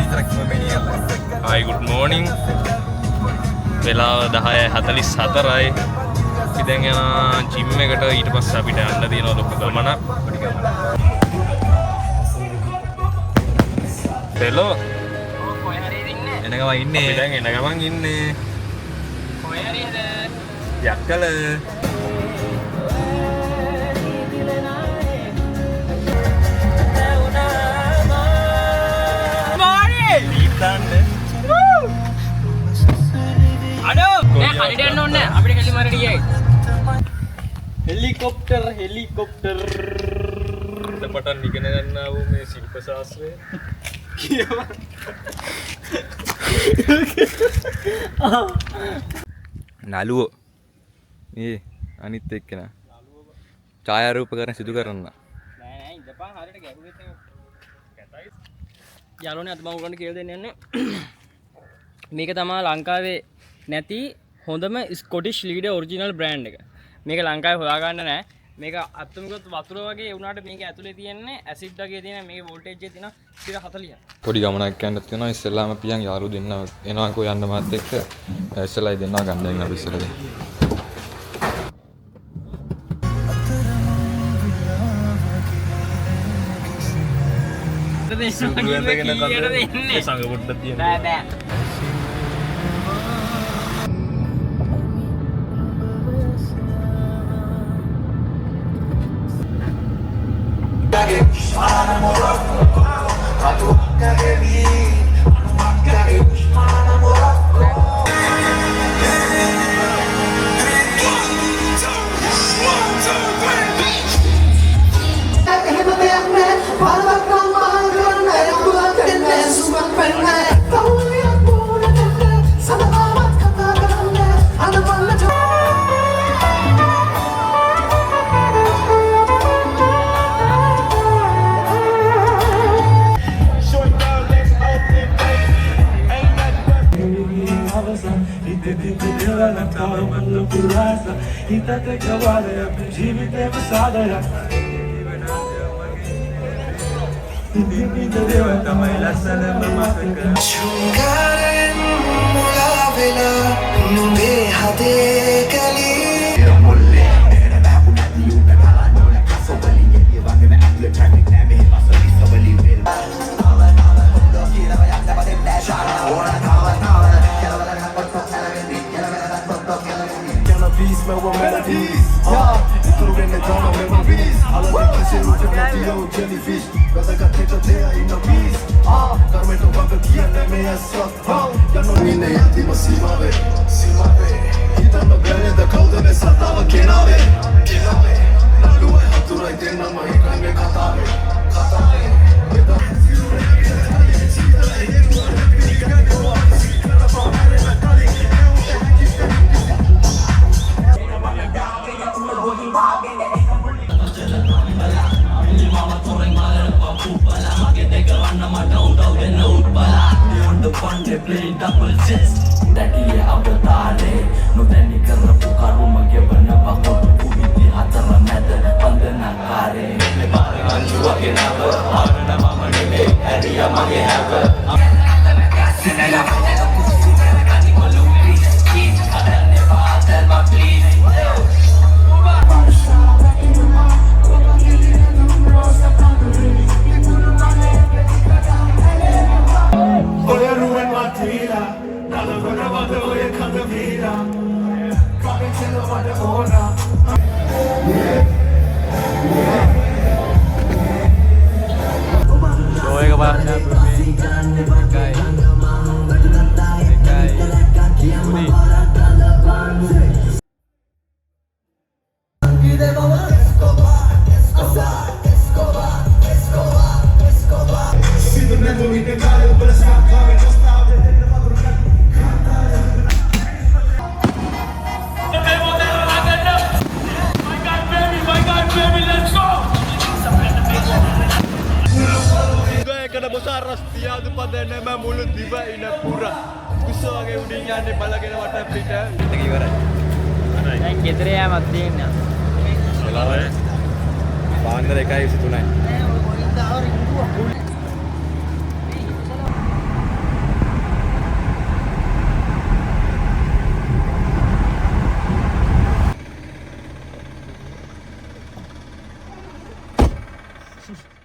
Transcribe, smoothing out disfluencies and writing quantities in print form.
Hi, good morning. වෙලාව 10:44යි. අපි දැන් යන ජිම් එකට ඊට පස්සේ අපිට යන්න තියෙනවා ලොකු ගමනක්. හෙලෝ. කොහේ හරි ඉන්නේ. එන ගමන් ඉන්නේ. අපි දැන් එන ගමන් ඉන්නේ. කොහේ හරිද? යක්කල. අඩෝ නෑ හරියට යන්න ඕනේ නෑ අපිට කෙලි මාරට ගියයි හෙලිකොප්ටර් පටන් ඉගෙන ගන්නා වූ මේ ශිල්ප ශාස්ත්‍රය නළුවෝ මේ අනිත් එක්කෙනා ඡායාරූපකරණ සිදු කරන්න නෑ නෑ ඉඳපන් හරියට ගැහුවෙත් කැතයි යාළුවනේ අද මම උගන්න කියලා දෙන්න යන්නේ මේක තමයි ලංකාවේ නැති හොඳම ස්කොටිෂ් ලීඩර් ඔරිජිනල් බ්‍රෑන්ඩ් එක. මේක ලංකාවේ හොයාගන්න නෑ. මේක අත්තුමිකොත් වතුර වගේ වුණාට මේක ඇතුලේ තියෙන්නේ ඇසිඩ් වගේ තියෙන මේකේ වෝල්ටේජ් එක තියෙනවා 40. පොඩි ගමනක් යන්න තියෙනවා. ඉස්සෙල්ලාම පියන් යාළුවෝ දෙන්න එනවාකෝ යන්න මාත් එක්ක. ඉස්සෙල්ලායි දෙන්නවා ගන්න දැන් අපි ඉස්සෙල්ලා සංග පොඩ්ඩක් තියෙනවා. බෑ බෑ. දැන් ගෙදර යෑමක් තියෙනවා. පාන්දර 1:23යි. බයි